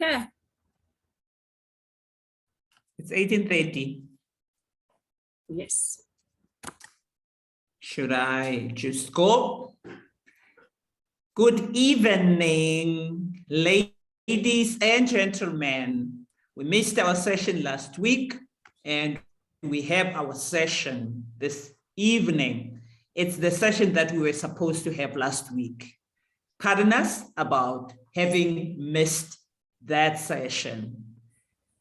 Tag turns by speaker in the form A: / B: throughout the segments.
A: Okay.
B: It's 18:30.
A: Yes.
B: Should I just go? Good evening, ladies and gentlemen. We missed our session last week, and we have our session this evening. It's the session that we were supposed to have last week. Pardon us about having missed that session.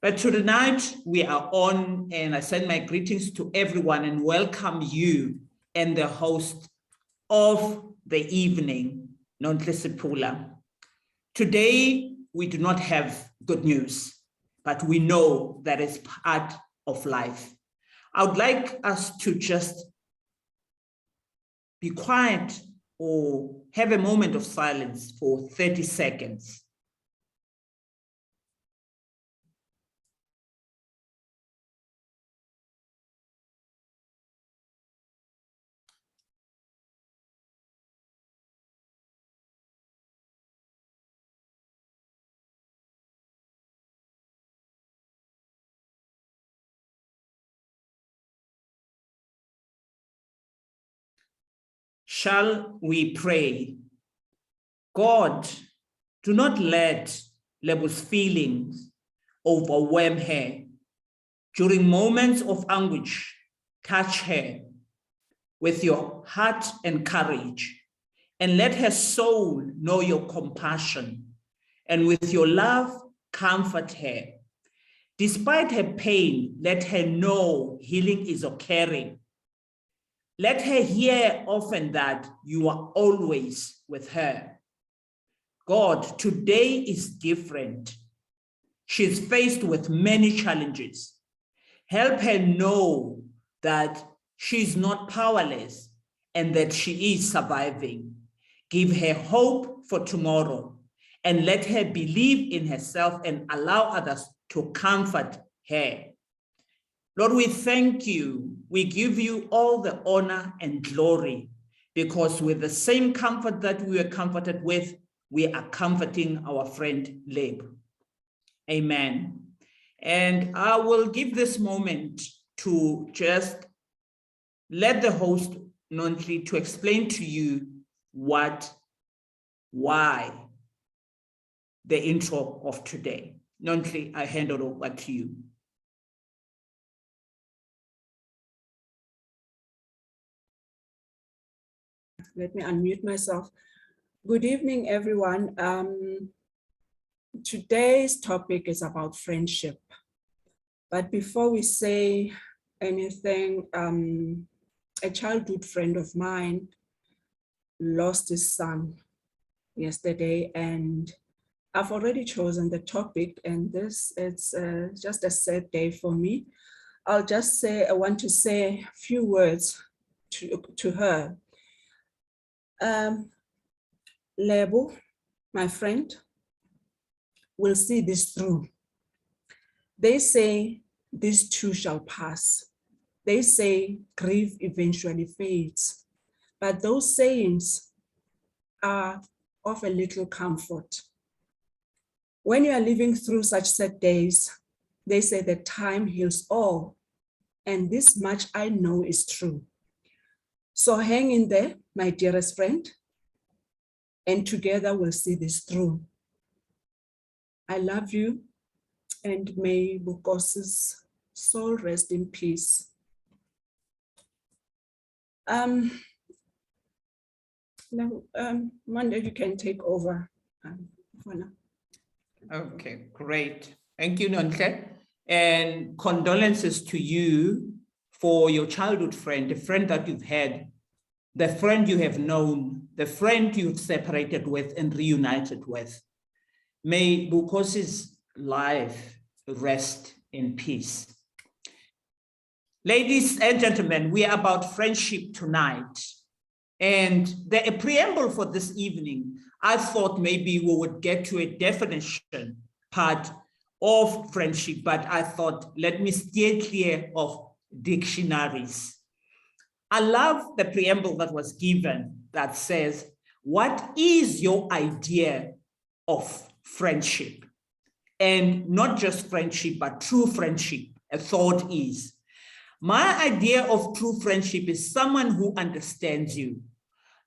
B: But tonight we are on, and I send my greetings to everyone and welcome you and the host of the evening, Nonhli. Today, we do not have good news, but we know that it's part of life. I would like us to just be quiet or have a moment of silence for 30 seconds. Shall we pray? God, do not let Lebu's feelings overwhelm her. During moments of anguish, touch her with your heart and courage, and let her soul know your compassion, and with your love, comfort her. Despite her pain, let her know healing is occurring. Let her hear often that you are always with her. God, today is different. She's faced with many challenges. Help her know that she's not powerless and that she is surviving. Give her hope for tomorrow and let her believe in herself and allow others to comfort her. Lord, we thank you. We give you all the honor and glory because with the same comfort that we were comforted with, we are comforting our friend Leb. Amen. And I will give this moment to just let the host, Nonhli, to explain to you why the intro of today. Nonhli, I hand it over to you.
A: Let me unmute myself. Good evening, everyone. Today's topic is about friendship. But before we say anything, a childhood friend of mine lost his son yesterday, and I've already chosen the topic, and it's just a sad day for me. I'll just say, I want to say a few words to her. Lebo, my friend, will see this through. They say this too shall pass. They say grief eventually fades, but those sayings are of a little comfort. When you are living through such sad days, they say that time heals all, and this much I know is true. So hang in there, my dearest friend, and together we'll see this through. I love you, and may Bukosi's soul rest in peace. Monday, you can take over for now.
B: Okay, great. Thank you, Nonhli. And condolences to you for your childhood friend, a friend that you've had the friend you have known, the friend you've separated with and reunited with. May Bukosi's life rest in peace. Ladies and gentlemen, we are about friendship tonight. And the preamble for this evening, I thought maybe we would get to a definition part of friendship, but I thought, let me steer clear of dictionaries. I love the preamble that was given that says, what is your idea of friendship? And not just friendship, but true friendship. A thought is, my idea of true friendship is someone who understands you,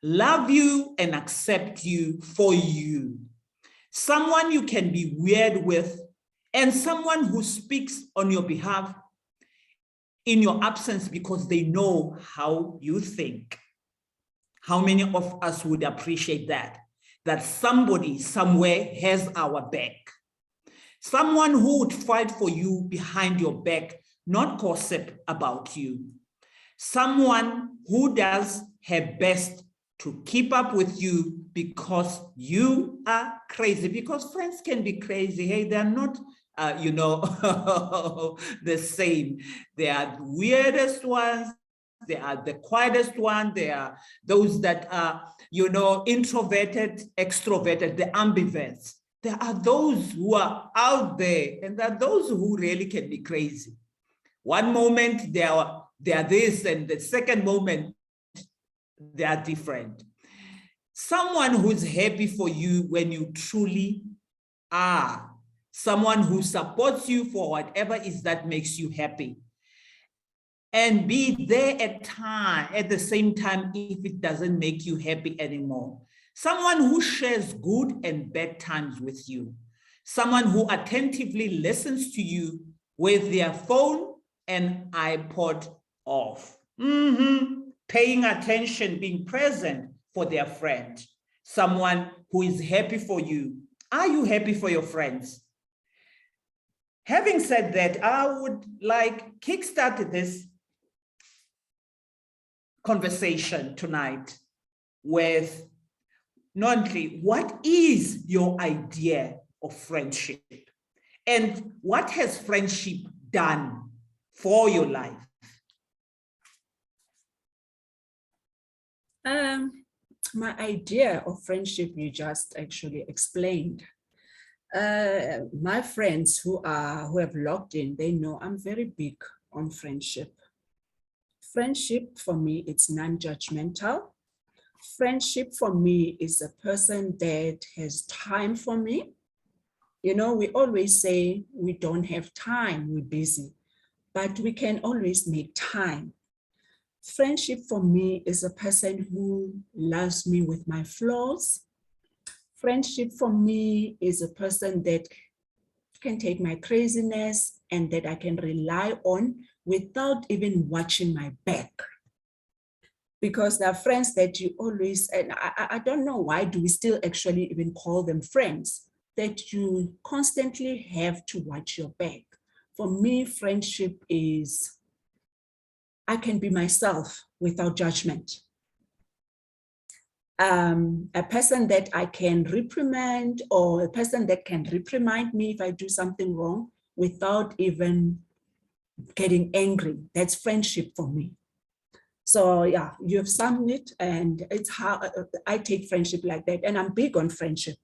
B: love you and accept you for you. Someone you can be weird with, and someone who speaks on your behalf in your absence because they know how you think. How many of us would appreciate that? That somebody somewhere has our back. Someone who would fight for you behind your back, not gossip about you. Someone who does her best to keep up with you because you are crazy. Because friends can be crazy. Hey, they're not, the same. They are the weirdest ones. They are the quietest one. They are those that are, introverted, extroverted, the ambiverts. There are those who are out there, and there are those who really can be crazy. One moment they are this, and the second moment they are different. Someone who's happy for you when you truly are. Someone who supports you for whatever is that makes you happy. And be there at the same time if it doesn't make you happy anymore. Someone who shares good and bad times with you. Someone who attentively listens to you with their phone and iPod off. Paying attention, being present for their friend. Someone who is happy for you. Are you happy for your friends? Having said that, I would like kickstart this conversation tonight with Nonhli. What is your idea of friendship? And what has friendship done for your life?
A: My idea of friendship, you just actually explained. My friends who have logged in, they know I'm very big on friendship. Friendship for me, it's non-judgmental. Friendship for me is a person that has time for me. We always say we don't have time, we're busy, but we can always make time. Friendship for me is a person who loves me with my flaws. Friendship for me is a person that can take my craziness and that I can rely on without even watching my back. Because there are friends that you always, and I don't know why do we still actually even call them friends, that you constantly have to watch your back. For me, friendship is, I can be myself without judgment. A person that I can reprimand, or a person that can reprimand me if I do something wrong without even getting angry. That's friendship for me. So yeah, you have summed it, and it's how I take friendship like that. And I'm big on friendship.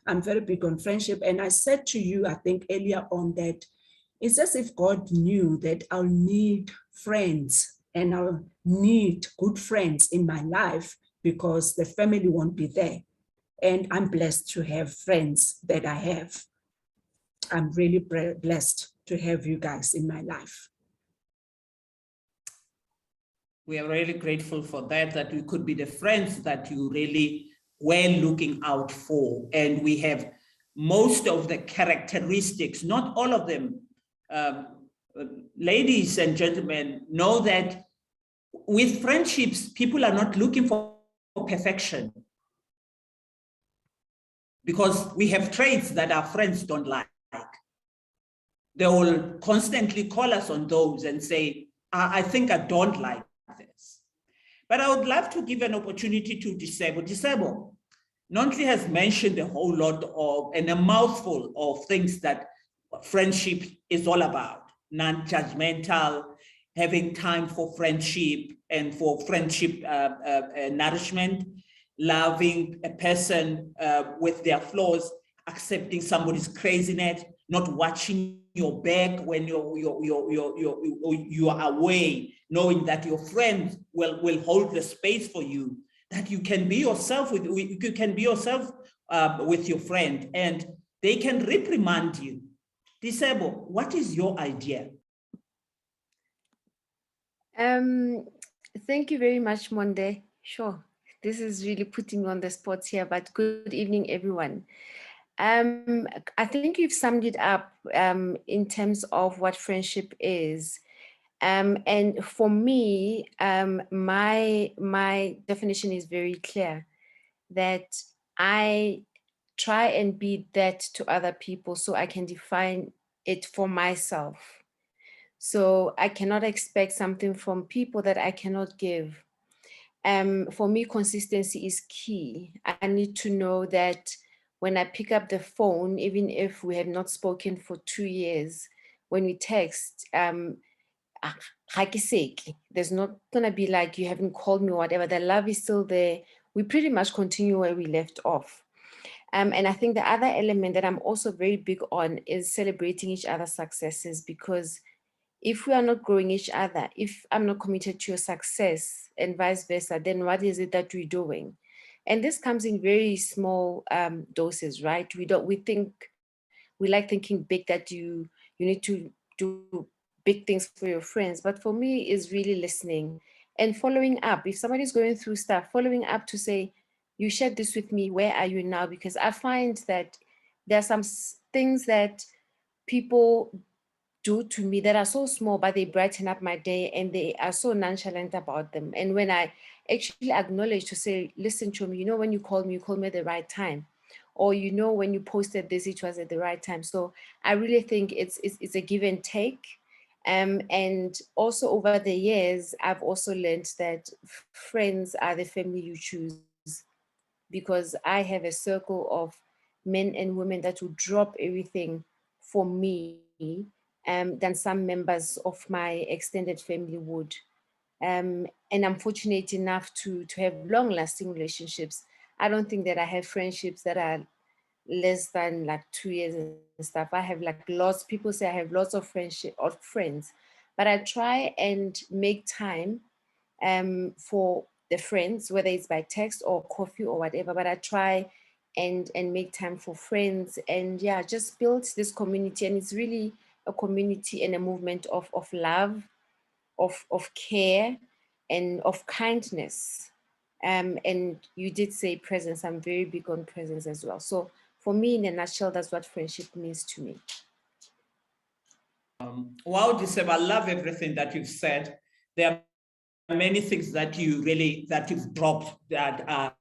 A: I'm very big on friendship. And I said to you, I think earlier on, that it's as if God knew that I'll need friends and I'll need good friends in my life because the family won't be there. And I'm blessed to have friends that I have. I'm really blessed to have you guys in my life.
B: We are really grateful for that we could be the friends that you really were looking out for. And we have most of the characteristics, not all of them. Ladies and gentlemen, know that with friendships, people are not looking for perfection, because we have traits that our friends don't like. They will constantly call us on those and say, I think I don't like this. But I would love to give an opportunity to Disable. Nonhli has mentioned a whole lot of, and a mouthful of things that friendship is all about. Non-judgmental, having time for friendship and for friendship nourishment, loving a person with their flaws, accepting somebody's craziness, not watching your back when you are away, knowing that your friends will hold the space for you, that you can be yourself with your friend, and they can reprimand you. Disable, what is your idea?
C: Thank you very much, Monde. Sure, this is really putting me on the spot here, but good evening, everyone. I think you've summed it up in terms of what friendship is. And for me, my definition is very clear, that I try and be that to other people so I can define it for myself. So I cannot expect something from people that I cannot give. For me, consistency is key. I need to know that when I pick up the phone, even if we have not spoken for 2 years, when we text, there's not gonna be like you haven't called me or whatever. The love is still there. We pretty much continue where we left off. And I think the other element that I'm also very big on is celebrating each other's successes, because if we are not growing each other, if I'm not committed to your success and vice versa, then what is it that we're doing? And this comes in very small doses, right? We like thinking big, that you need to do big things for your friends. But for me, is really listening and following up. If somebody's going through stuff, following up to say, you shared this with me, where are you now? Because I find that there are some things that people do to me that are so small, but they brighten up my day, and they are so nonchalant about them. And when I actually acknowledge to say, listen, Chomi, when you called me at the right time. Or, when you posted this, it was at the right time. So I really think it's a give and take. And also over the years, I've also learned that friends are the family you choose, because I have a circle of men and women that will drop everything for me, than some members of my extended family would. And I'm fortunate enough to have long-lasting relationships. I don't think that I have friendships that are less than like 2 years and stuff. I have like lots, people say I have lots of friendship or friends, but I try and make time for the friends, whether it's by text or coffee or whatever, but I try and make time for friends, and yeah, just build this community. And it's really a community and a movement of love, of care, and of kindness. And you did say presence. I'm very big on presence as well. So for me, in a nutshell, that's what friendship means to me.
B: Wow, Diseb, I love everything that you've said. There are many things that you've dropped that are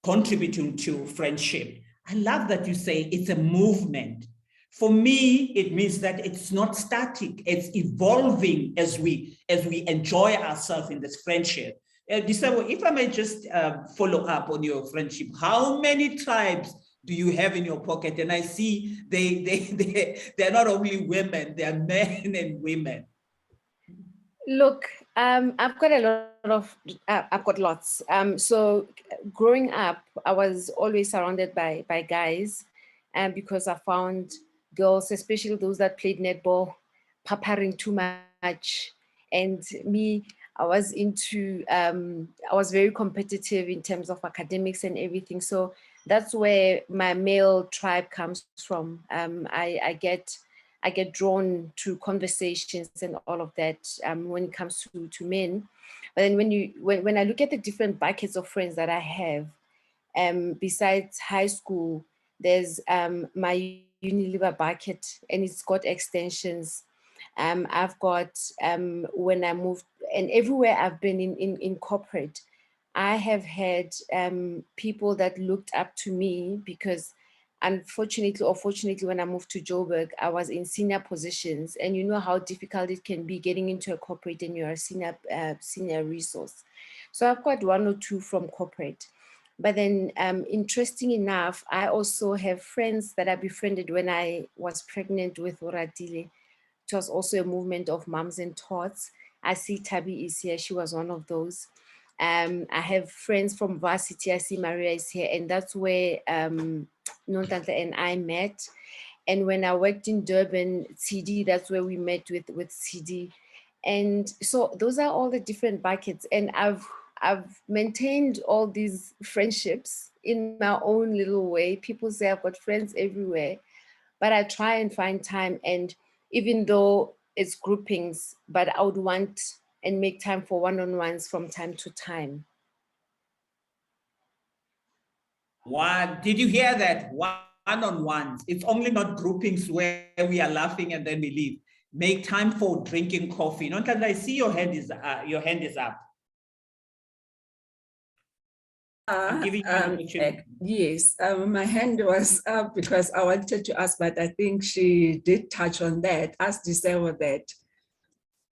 B: contributing to friendship. I love that you say it's a movement. For me, it means that it's not static, it's evolving as we enjoy ourselves in this friendship. Diseb, if I may just follow up on your friendship, how many tribes do you have in your pocket? And I see they're not only women, they're men and women.
C: Look, I've got a lot of, I've got lots. So growing up, I was always surrounded by guys, because I found girls, especially those that played netball, paparing too much. And me, I was very competitive in terms of academics and everything. So that's where my male tribe comes from. I get drawn to conversations and all of that when it comes to men. But then when I look at the different buckets of friends that I have, besides high school, there's my Unilever bucket, and it's got extensions. I've got when I moved, and everywhere I've been in corporate, I have had people that looked up to me, because unfortunately or fortunately, when I moved to Joburg, I was in senior positions, and you know how difficult it can be getting into a corporate and you're a senior resource. So I've got 1 or 2 from corporate. But then, interesting enough, I also have friends that I befriended when I was pregnant with Oratile. It was also a movement of moms and tots. I see Tabi is here. She was one of those. I have friends from varsity. I see Maria is here. And that's where Nonhli and I met. And when I worked in Durban, CD, that's where we met with CD. And so those are all the different buckets. And I've maintained all these friendships in my own little way. People say I've got friends everywhere, but I try and find time. And even though it's groupings, but I would want and make time for one-on-ones from time to time.
B: What did you hear that? One-on-ones. It's only not groupings where we are laughing and then we leave. Make time for drinking coffee. Nonhli, I see your hand is up. I'm giving you an opportunity.
A: Yes, my hand was up because I wanted to ask, but I think she did touch on that. Ask Diseva that.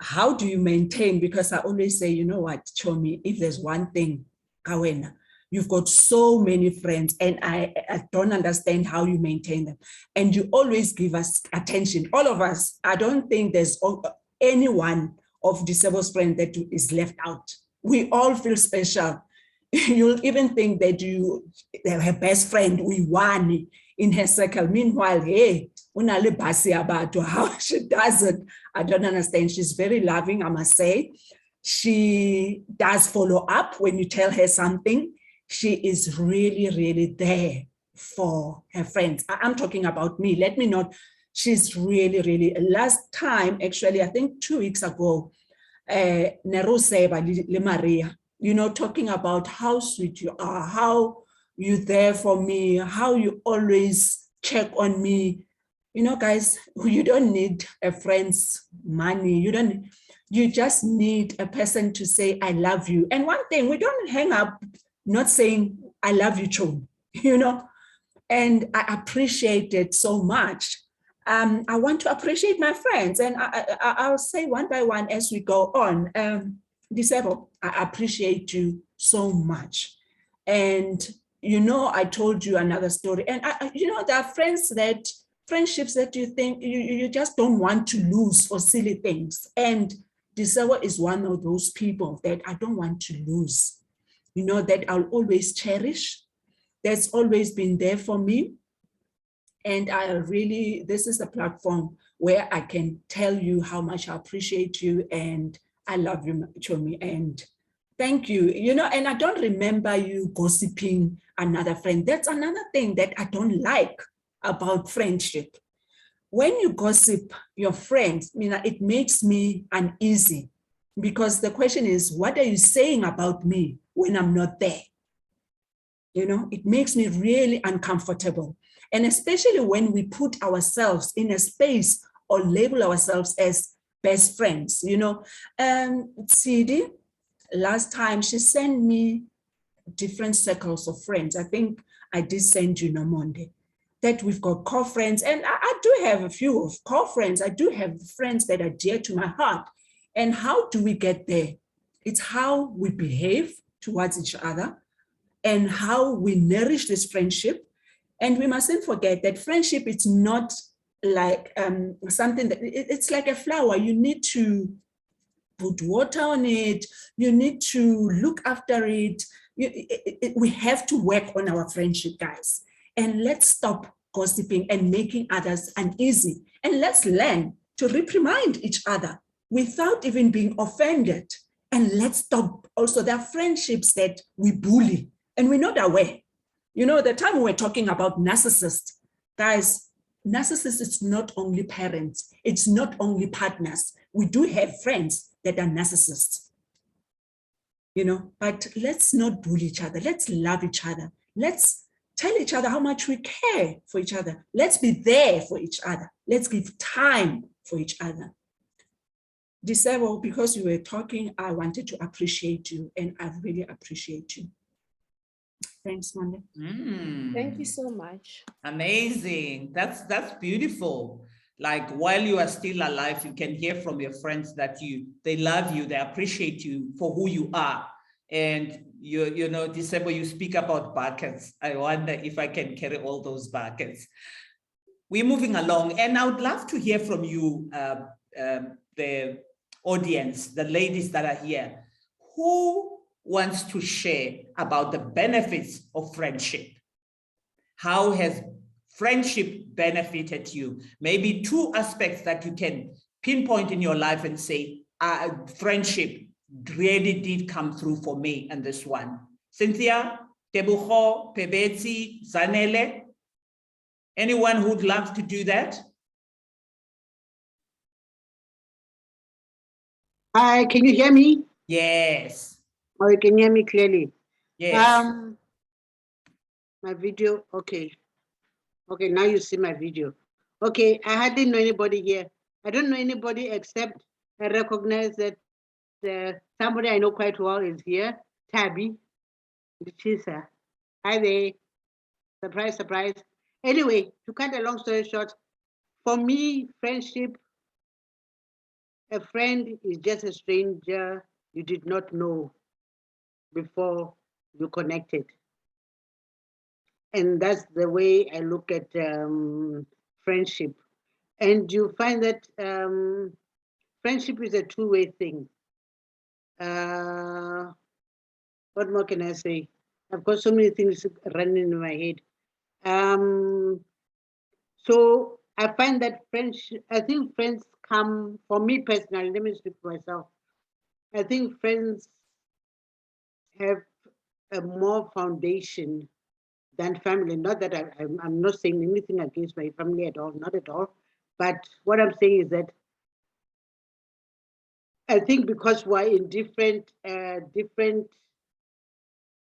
A: How do you maintain? Because I always say, you know what, Chomi, if there's one thing, Kawena, you've got so many friends and I don't understand how you maintain them. And you always give us attention. All of us, I don't think there's anyone of Disabled friends that is left out. We all feel special. You'll even think that her best friend, we won in her circle. Meanwhile, hey, how she does it, I don't understand. She's very loving, I must say. She does follow up when you tell her something. She is really, really there for her friends. I'm talking about me. Let me not. She's really, really. Last time, actually, I think 2 weeks ago, Neruseba Maria, you know, talking about how sweet you are, how you're there for me, how you always check on me. You know, guys, you don't need a friend's money. You just need a person to say, I love you. And one thing, we don't hang up not saying, I love you, Chum, you know, and I appreciate it so much. I want to appreciate my friends, and I'll say one by one as we go on. Disabled, I appreciate you so much. And, you know, I told you another story. And, you know, there are friendships that you think you just don't want to lose for silly things. And Disabled is one of those people that I don't want to lose, you know, that I'll always cherish. That's always been there for me. And this is a platform where I can tell you how much I appreciate you and I love you, Chomi, and thank you. You know, and I don't remember you gossiping another friend. That's another thing that I don't like about friendship. When you gossip your friends, I mean, it makes me uneasy because the question is, what are you saying about me when I'm not there? You know, it makes me really uncomfortable. And especially when we put ourselves in a space or label ourselves as best friends, you know. CD, last time she sent me different circles of friends. I think I did send you Monday that we've got core friends. And I do have a few of core friends. I do have friends that are dear to my heart. And how do we get there? It's how we behave towards each other and how we nourish this friendship. And we mustn't forget that friendship is not like something that, it's like a flower. You need to put water on it. You need to look after it. We have to work on our friendship, guys. And let's stop gossiping and making others uneasy. And let's learn to reprimand each other without even being offended. And let's stop also, there are friendships that we bully and we're not aware. You know, the time we were talking about narcissists, guys, narcissists is not only parents, it's not only partners. We do have friends that are narcissists, you know, but let's not bully each other. Let's love each other. Let's tell each other how much we care for each other. Let's be there for each other. Let's give time for each other. Disable, because you were talking, I wanted to appreciate you, and I really appreciate you. Thanks, Nonhli.
C: Thank you so much.
B: Amazing. That's beautiful. Like while you are still alive, you can hear from your friends that they love you, they appreciate you for who you are. And you know, December, you speak about buckets. I wonder if I can carry all those buckets. We're moving along, and I would love to hear from you, the audience, the ladies that are here. Who wants to share about the benefits of friendship? How has friendship benefited you? Maybe two aspects that you can pinpoint in your life and say, friendship really did come through for me and this one. Cynthia, Tebucho, Pebetsi, Zanele, anyone who'd love to do that?
D: Hi, can you hear me?
B: Yes.
D: Or you can hear me clearly?
B: Yes.
D: My video, okay. Okay, now you see my video. Okay, I hardly know anybody here. I don't know anybody except I recognize that somebody I know quite well is here, Tabby, Chisa. Hi there. Surprise, surprise. Anyway, to cut a long story short, for me, friendship, a friend is just a stranger you did not know before you connected. And that's the way I look at friendship. And you find that friendship is a two-way thing. What more can I say? I've got so many things running in my head. So I find that friendship, I think friends come, for me personally, let me speak for myself. I think friends have a more foundation than family. Not that I'm not saying anything against my family at all, not at all. But what I'm saying is that I think because we're in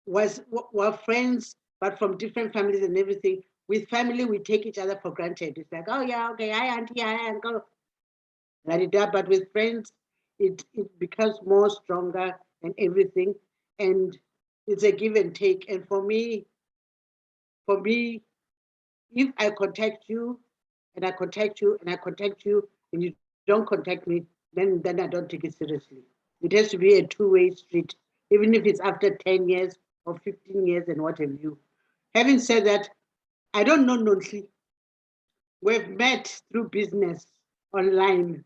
D: we're friends, but from different families and everything. With family, we take each other for granted. It's like, oh yeah, okay, hi auntie, hi uncle, but with friends, it becomes more stronger and everything, and it's a give and take. And for me, if I contact you, and I contact you, and I contact you, and you don't contact me, then I don't take it seriously. It has to be a two-way street, even if it's after 10 years or 15 years and what have you. Having said that, I don't know Nonhli. We've met through business online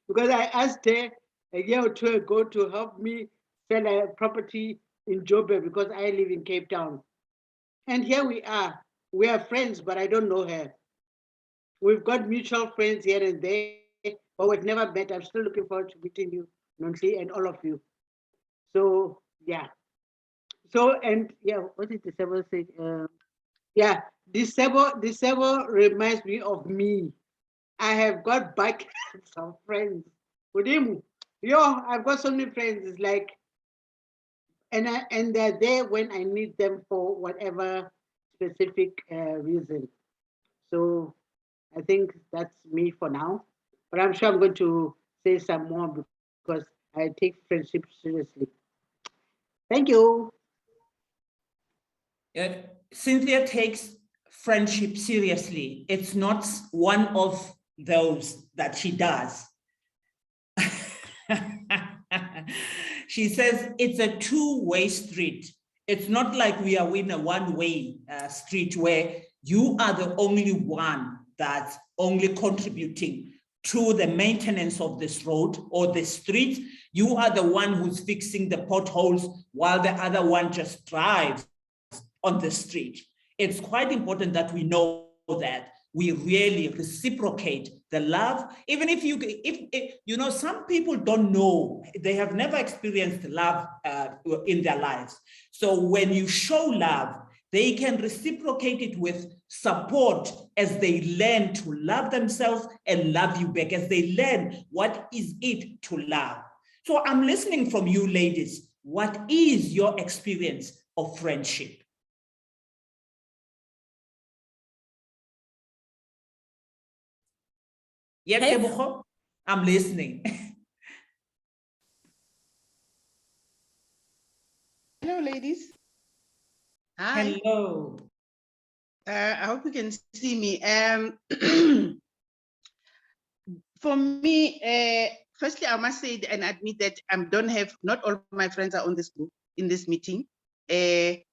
D: because I asked her a year or two ago to help me sell a property in Joburg because I live in Cape Town. And here we are. We are friends, but I don't know her. We've got mutual friends here and there, but we've never met. I'm still looking forward to meeting you, Nonhli, and all of you. So, yeah. So, and yeah, what did December say? Yeah, December reminds me of me. I have got buckets of friends. With him, I've got so many friends. It's like, and they're there when I need them for whatever specific reason. So I think that's me for now. But I'm sure I'm going to say some more because I take friendship seriously. Thank you.
B: Cynthia takes friendship seriously. It's not one of those that she does. She says it's a two-way street. It's not like we are in a one-way street where you are the only one that's only contributing to the maintenance of this road or the street. You are the one who's fixing the potholes while the other one just drives on the street. It's quite important that we know that we really reciprocate the love. Even if you know, some people don't know, they have never experienced love in their lives. So when you show love, they can reciprocate it with support as they learn to love themselves and love you back, as they learn what is it to love. So I'm listening from you ladies. What is your experience of friendship? Yeah, hey. I'm listening.
E: Hello, ladies. Hi.
B: Hello.
E: I hope you can see me. For me, firstly, I must say and admit that not all my friends are on this group in this meeting. I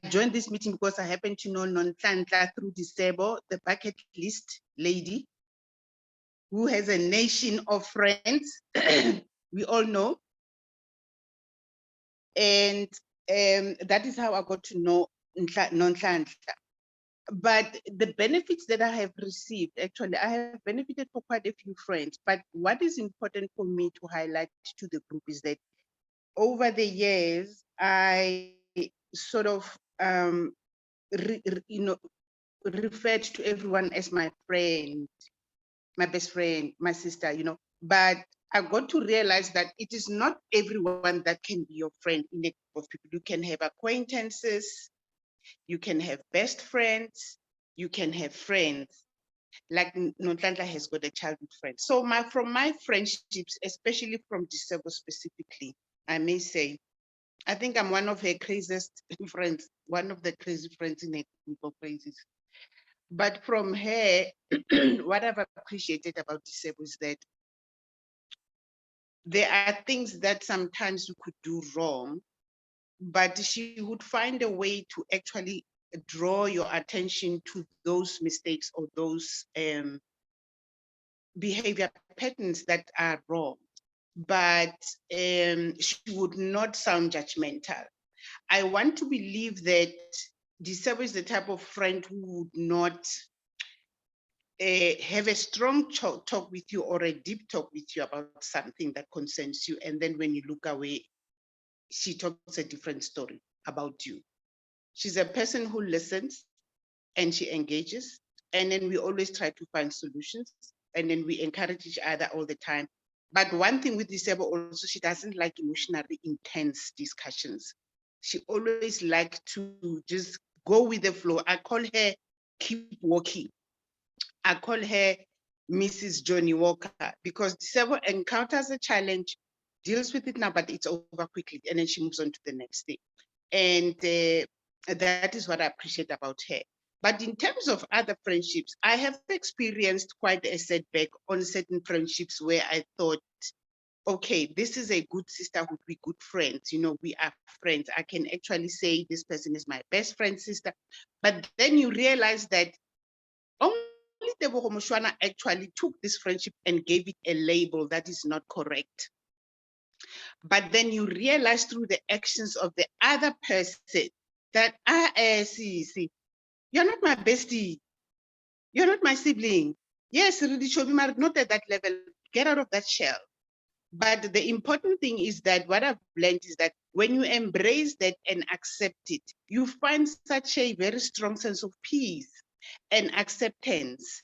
E: joined this meeting because I happen to know Nonhli through Disebo, the bucket list lady, who has a nation of friends. We all know. And that is how I got to know Nonhli. But the benefits that I have received, actually, I have benefited for quite a few friends. But what is important for me to highlight to the group is that over the years, I sort of, referred to everyone as my friend, my best friend, my sister, but I got to realize that it is not everyone that can be your friend in a group of people. You can have acquaintances, you can have best friends, you can have friends. Like Nonhli has got a childhood friend. So from my friendships, especially from Disebo specifically, I may say, I think I'm one of her craziest friends, one of the crazy friends in a group of crazies. But from her, what I've appreciated about Disebo is that there are things that sometimes you could do wrong, but she would find a way to actually draw your attention to those mistakes or those behavior patterns that are wrong. But she would not sound judgmental. I want to believe that Disebo is the type of friend who would not have a strong talk with you or a deep talk with you about something that concerns you. And then when you look away, she talks a different story about you. She's a person who listens and she engages. And then we always try to find solutions. And then we encourage each other all the time. But one thing with Disebo also, she doesn't like emotionally intense discussions. She always likes to just go with the flow. I call her keep walking. I call her Mrs. Johnny Walker because Disebo encounters a challenge, deals with it now, but it's over quickly. And then she moves on to the next thing. And that is what I appreciate about her. But in terms of other friendships, I have experienced quite a setback on certain friendships where I thought, okay, this is a good sisterhood, we good friends, we are friends. I can actually say this person is my best friend, sister. But then you realize that only Tebogo Moshwana actually took this friendship and gave it a label that is not correct. But then you realize through the actions of the other person that, see, you're not my bestie. You're not my sibling. Yes, really, Shobi, not at that level. Get out of that shell. But the important thing is that what I've learned is that when you embrace that and accept it, you find such a very strong sense of peace and acceptance.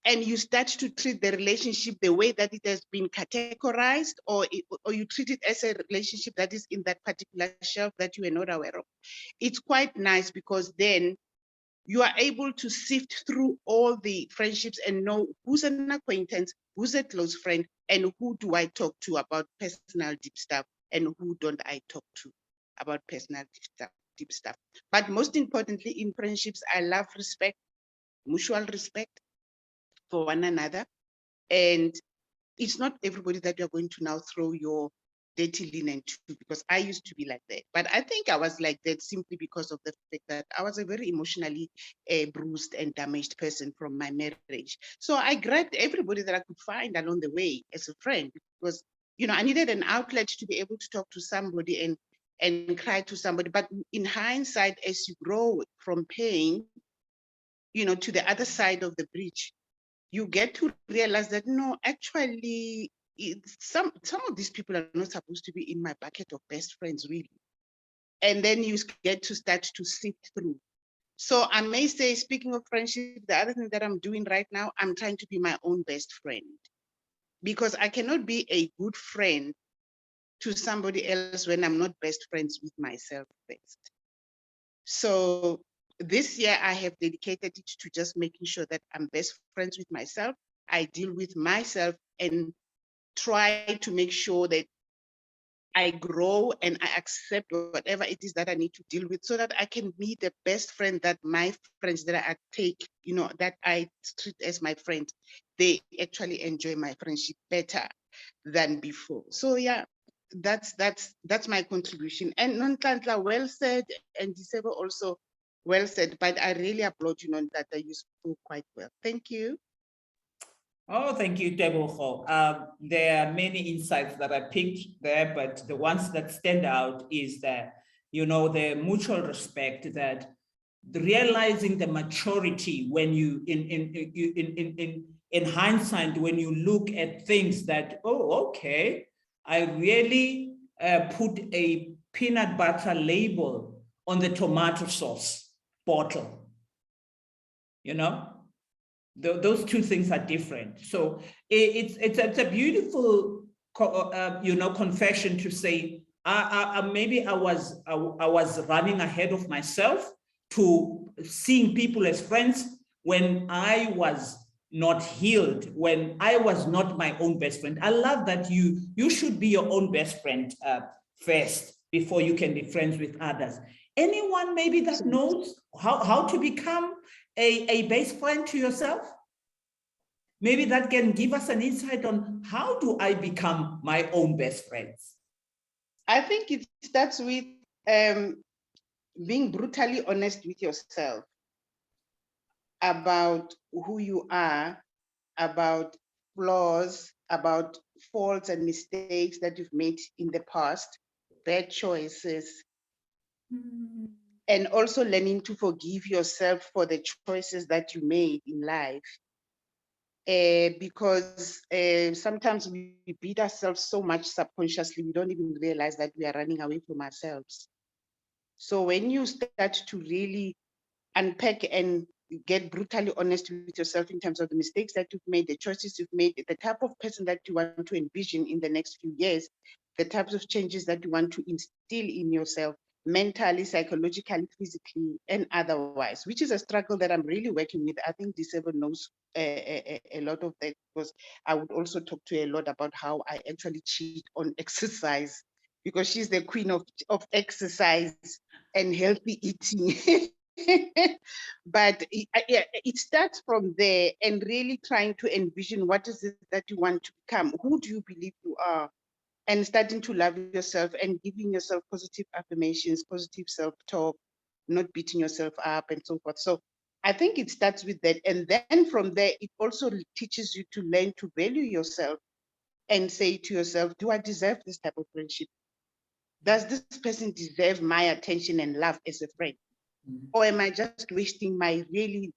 E: And you start to treat the relationship the way that it has been categorized, or you treat it as a relationship that is in that particular shelf that you are not aware of. It's quite nice because then you are able to sift through all the friendships and know who's an acquaintance, who's a close friend, and who do I talk to about personal deep stuff, and who don't I talk to about personal deep stuff. But most importantly, in friendships, I love respect, mutual respect for one another. And it's not everybody that you're going to now throw your dirty linen to, because I used to be like that. But I think I was like that simply because of the fact that I was a very emotionally bruised and damaged person from my marriage. So I grabbed everybody that I could find along the way as a friend because, I needed an outlet to be able to talk to somebody and cry to somebody. But in hindsight, as you grow from pain, to the other side of the bridge, you get to realize that no, actually, some of these people are not supposed to be in my bucket of best friends, really. And then you get to start to sift through. So I may say, speaking of friendship, the other thing that I'm doing right now, I'm trying to be my own best friend, because I cannot be a good friend to somebody else when I'm not best friends with myself first. So this year I have dedicated it to just making sure that I'm best friends with myself. I deal with myself and try to make sure that I grow and I accept whatever it is that I need to deal with so that I can be the best friend that my friends that I take, that I treat as my friend, they actually enjoy my friendship better than before. So yeah, that's my contribution. And Nonhli, well said, and Disebo also well said. But I really applaud you, Nonhli, you spoke quite well. Thank you.
B: Oh, thank you, Tebogo. There are many insights that I picked there, but the ones that stand out is that, you know, the mutual respect, that realizing the maturity when you, in hindsight, when you look at things that, oh, okay, I really put a peanut butter label on the tomato sauce bottle, you know? Those two things are different. So it's a beautiful, you know, confession to say, maybe I was running ahead of myself to seeing people as friends when I was not healed, when I was not my own best friend. I love that you should be your own best friend first before you can be friends with others. Anyone maybe that knows how to become a best friend to yourself? Maybe that can give us an insight on how do I become my own best friends?
E: I think it starts with being brutally honest with yourself about who you are, about flaws, about faults and mistakes that you've made in the past, bad choices, and also learning to forgive yourself for the choices that you made in life. Because sometimes we beat ourselves so much subconsciously, we don't even realize that we are running away from ourselves. So when you start to really unpack and get brutally honest with yourself in terms of the mistakes that you've made, the choices you've made, the type of person that you want to envision in the next few years, the types of changes that you want to instill in yourself, mentally, psychologically, physically, and otherwise, which is a struggle that I'm really working with. I think Disebo knows a lot of that, because I would also talk to her a lot about how I actually cheat on exercise, because she's the queen of exercise and healthy eating. But it starts from there, and really trying to envision what is it that you want to become, who do you believe you are, and starting to love yourself and giving yourself positive affirmations, positive self-talk, not beating yourself up and so forth. So I think it starts with that. And then from there, it also teaches you to learn to value yourself and say to yourself, do I deserve this type of friendship? Does this person deserve my attention and love as a friend? Or am I just wasting my really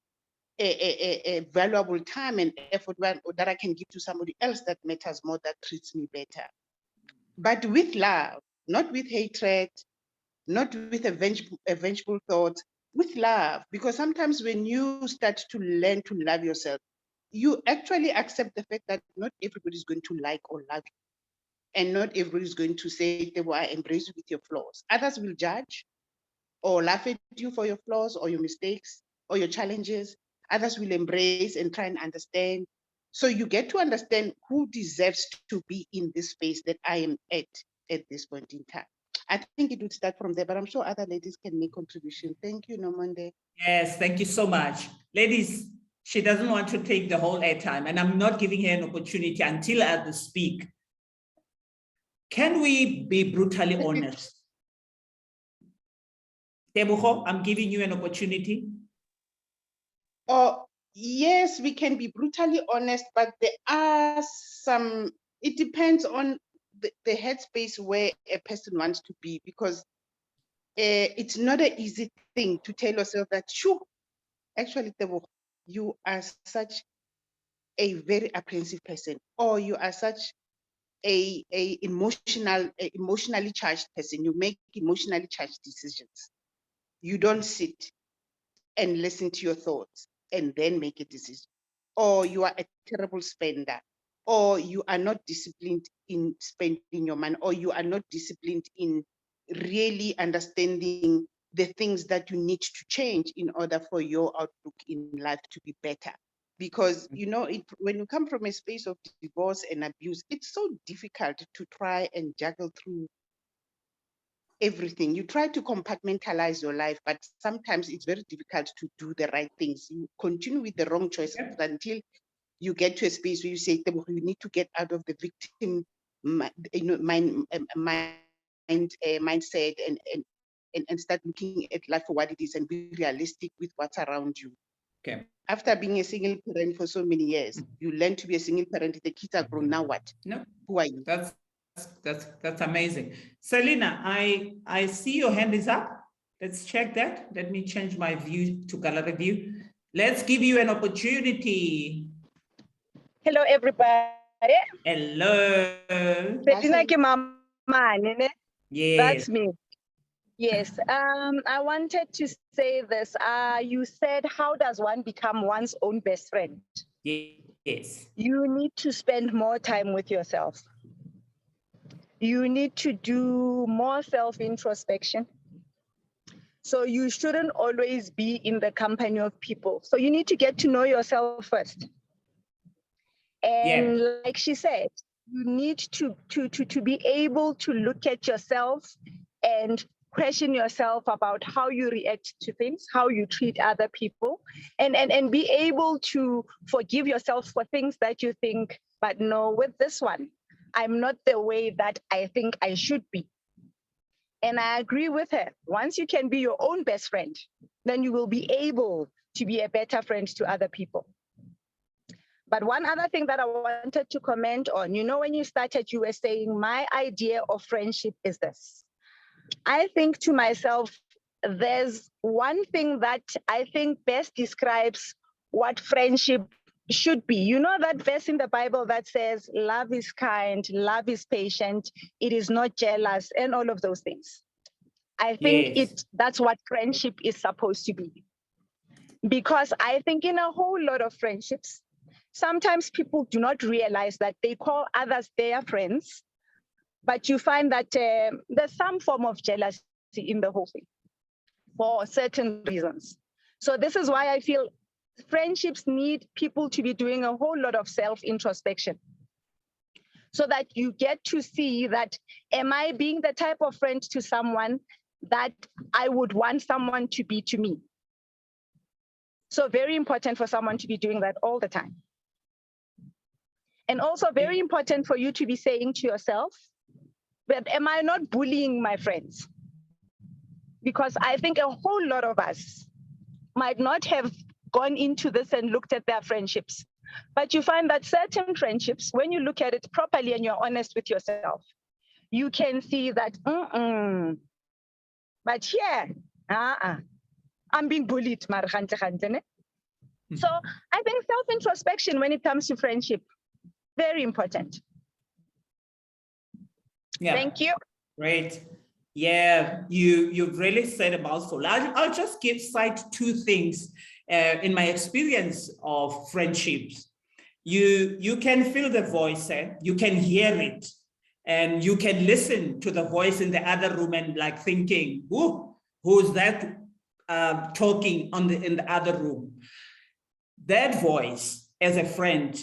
E: a valuable time and effort that I can give to somebody else that matters more, that treats me better? But with love, not with hatred, not with a vengeful thoughts, with love. Because sometimes when you start to learn to love yourself, you actually accept the fact that not everybody's going to like or love you. And not everybody's going to say, well, I embrace you with your flaws. Others will judge or laugh at you for your flaws or your mistakes or your challenges. Others will embrace and try and understand. So you get to understand who deserves to be in this space that I am at this point in time. I think it would start from there, but I'm sure other ladies can make contribution. Thank you, Nomonde.
B: Yes, thank you so much. Ladies, she doesn't want to take the whole airtime, and I'm not giving her an opportunity until I have to speak. Can we be brutally honest? Tebogo, I'm giving you an opportunity.
E: Oh, yes, we can be brutally honest, but there are some, it depends on the headspace where a person wants to be, because it's not an easy thing to tell yourself that, sure, actually, Tebogo, you are such a very apprehensive person, or you are such a emotionally charged person. You make emotionally charged decisions. You don't sit and listen to your thoughts and then make a decision. Or you are a terrible spender, or you are not disciplined in spending your money, or you are not disciplined in really understanding the things that you need to change in order for your outlook in life to be better. Because when you come from a space of divorce and abuse, it's so difficult to try and juggle through everything. You try to compartmentalize your life, but sometimes it's very difficult to do the right things. You continue with the wrong choices until you get to a space where you say, you need to get out of the victim mindset and start looking at life for what it is and be realistic with what's around you.
B: Okay.
E: After being a single parent for so many years, you learn to be a single parent. The kids are grown. Now what?
B: No,
E: Who are you?
B: that's amazing. Selena, I see your hand is up. Let's check that. Let me change my view to gallery view. Let's give you an opportunity.
F: Hello, everybody.
B: Hello.
F: Bettina ke mama, nene?
B: Yes.
F: That's me. Yes. I wanted to say this. You said, how does one become one's own best friend?
B: Yes.
F: You need to spend more time with yourself. You need to do more self-introspection. So you shouldn't always be in the company of people. So you need to get to know yourself first. And like she said, you need to be able to look at yourself and question yourself about how you react to things, how you treat other people, and be able to forgive yourself for things that you think, but no, with this one, I'm not the way that I think I should be. And I agree with her. Once you can be your own best friend, then you will be able to be a better friend to other people. But one other thing that I wanted to comment on, you know, when you started, you were saying, my idea of friendship is this. I think to myself, there's one thing that I think best describes what friendship should be. You know that verse in the Bible that says, love is kind, love is patient, it is not jealous, and all of those things. I think that's what friendship is supposed to be. Because I think in a whole lot of friendships, sometimes people do not realize that they call others their friends, but you find that there's some form of jealousy in the whole thing for certain reasons. So this is why I feel friendships need people to be doing a whole lot of self-introspection so that you get to see that, am I being the type of friend to someone that I would want someone to be to me? So very important for someone to be doing that all the time. And also very important for you to be saying to yourself, but am I not bullying my friends? Because I think a whole lot of us might not have gone into this and looked at their friendships. But you find that certain friendships, when you look at it properly and you're honest with yourself, you can see that, but here, I'm being bullied. So I think self-introspection when it comes to friendship, very important.
B: Yeah.
F: Thank you.
B: Great. Yeah, you've really said a mouthful. I'll just cite two things in my experience of friendships. You can feel the voice, you can hear it, and you can listen to the voice in the other room and like thinking, who's that talking in the other room? That voice as a friend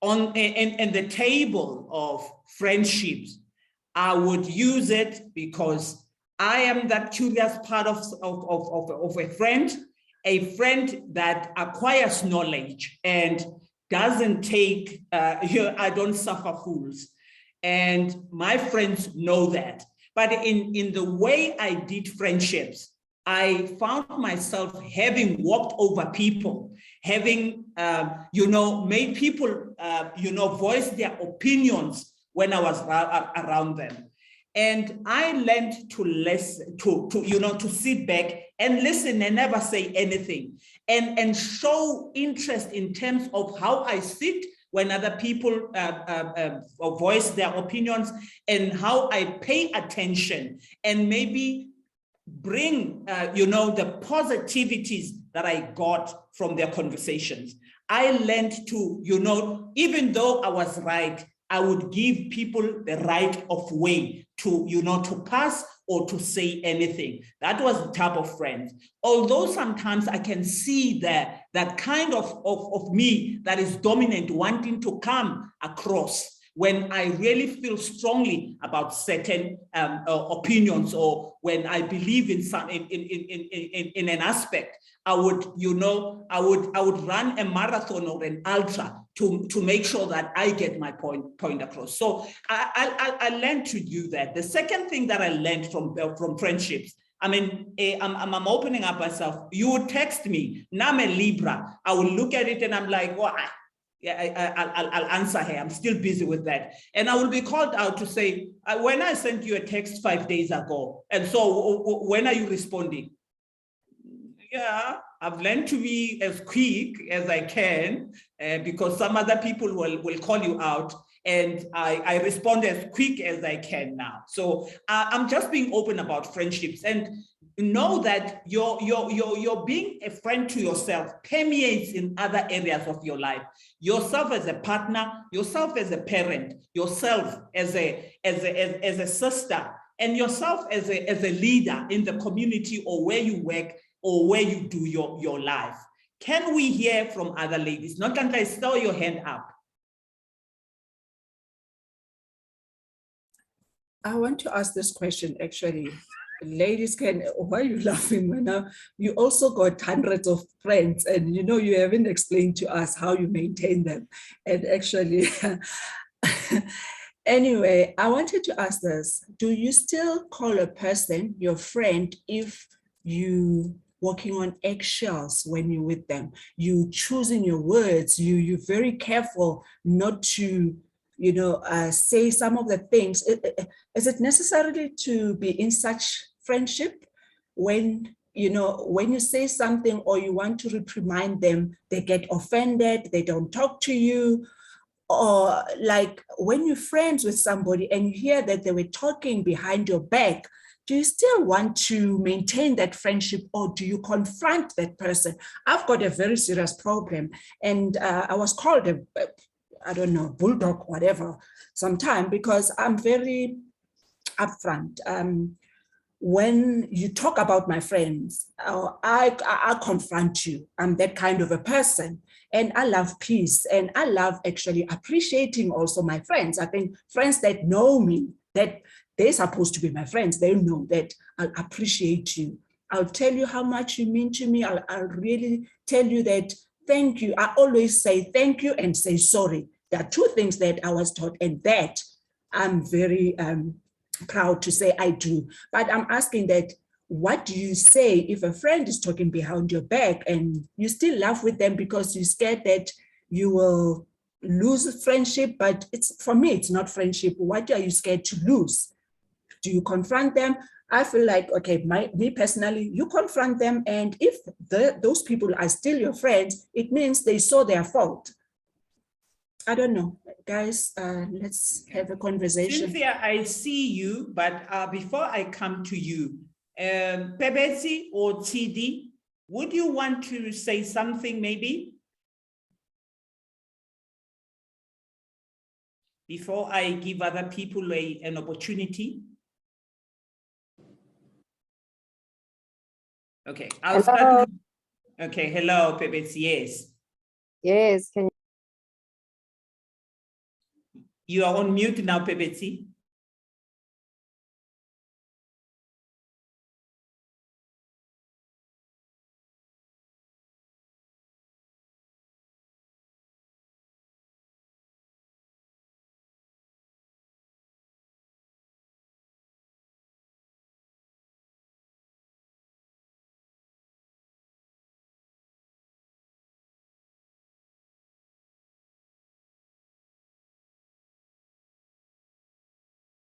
B: in the table of friendships, I would use it because I am that curious part of a friend that acquires knowledge and doesn't take, I don't suffer fools. And my friends know that. But in the way I did friendships, I found myself having walked over people, having, made people, voice their opinions when I was around them. And I learned to listen, to sit back and listen and never say anything and show interest in terms of how I sit when other people voice their opinions and how I pay attention and maybe bring, the positivities that I got from their conversations. I learned to, even though I was right, I would give people the right of way to, to pass or to say anything. That was the type of friend. Although sometimes I can see that kind of me that is dominant, wanting to come across when I really feel strongly about certain opinions, or when I believe in some in an aspect, I would, I would run a marathon or an ultra to make sure that I get my point across. So I learned to do that. The second thing that I learned from friendships, I mean, I'm opening up myself. You would text me, now I'm a Libra. I will look at it and I'm like, well, yeah, I'll answer her. I'm still busy with that. And I will be called out to say, when I sent you a text 5 days ago, and so when are you responding? Yeah, I've learned to be as quick as I can, because some other people will call you out, and I respond as quick as I can now. So I'm just being open about friendships, and know that your being a friend to yourself permeates in other areas of your life. Yourself as a partner, yourself as a parent, yourself as a sister, and yourself as a leader in the community or where you work or where you do your life. Can we hear from other ladies? Not can I throw your hand up?
A: I want to ask this question, actually. Ladies can, why are you laughing, Mana? You also got hundreds of friends, and you haven't explained to us how you maintain them. And actually, anyway, I wanted to ask this. Do you still call a person your friend if you walking on eggshells when you're with them? You choosing your words, you're very careful not to say some of the things. Is it necessarily to be in such friendship when you say something or you want to reprimand them, they get offended, they don't talk to you? Or like when you're friends with somebody and you hear that they were talking behind your back, do you still want to maintain that friendship, or do you confront that person? I've got a very serious problem, and I was called I don't know, bulldog, whatever, sometime, because I'm very upfront. When you talk about my friends, I confront you. I'm that kind of a person. And I love peace. And I love actually appreciating also my friends. I think friends that know me, that they're supposed to be my friends, they know that I'll appreciate you. I'll tell you how much you mean to me. I'll really tell you that thank you. I always say thank you and say sorry. There are two things that I was taught, and that I'm very proud to say I do. But I'm asking that, what do you say if a friend is talking behind your back and you still laugh with them because you're scared that you will lose friendship? But for me, it's not friendship. What are you scared to lose? Do you confront them? I feel like, okay, me personally, you confront them, and if those people are still your friends, it means they saw their fault. I don't know, guys, let's have a conversation.
B: Cynthia, I see you, but before I come to you, Pebesi or TD, would you want to say something maybe? Before I give other people an opportunity? Okay, I'll start. Okay, hello, Pebesi, yes.
G: Yes, can
B: You are on mute now, Pebesi.